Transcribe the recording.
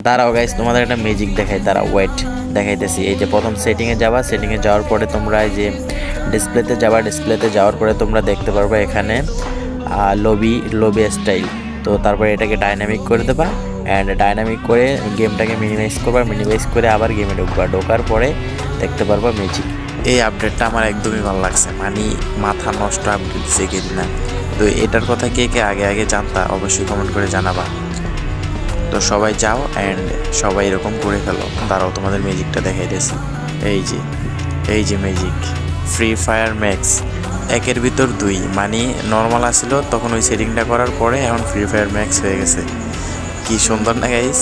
দাঁড়াও গাইস, তোমাদের একটা ম্যাজিক দেখাই, দাঁড়াও ওয়েট দেখাইতেছি। এই যে প্রথম সেটিংয়ে যাবা, সেটিংয়ে যাওয়ার পরে তোমরা এই যে ডিসপ্লেতে যাবা, ডিসপ্লেতে যাওয়ার পরে তোমরা দেখতে পারবে এখানে লবি লবি স্টাইল। তো তারপরে এটাকে ডাইনামিক করে দেবা, অ্যান্ড ডাইনামিক করে গেমটাকে মিনিমাইজ করবা, মিনিমাইজ করে আবার গেমে ঢুকবা, ঢোকার পরে দেখতে পারবা ম্যাজিক। এই আপডেটটা আমার একদমই ভালো লাগছে, মানে মাথা নষ্ট আপডেট দিছে কিনা। তো এটার কথা কে কে আগে আগে জানতা অবশ্যই কমেন্ট করে জানাবা। তো সবাই যাও অ্যান্ড সবাই এরকম করে ফেলো। দাঁড়াও তোমাদের ম্যাজিকটা দেখাইতেছি। এই যে এই যে ম্যাজিক, ফ্রি ফায়ার ম্যাক্স একের ভিতর দুই, মানে নর্মাল আসছিল তখন ওই সেটিংটা করার পরে এখন ফ্রি ফায়ার ম্যাক্স হয়ে গেছে। কি সুন্দর না গাইস?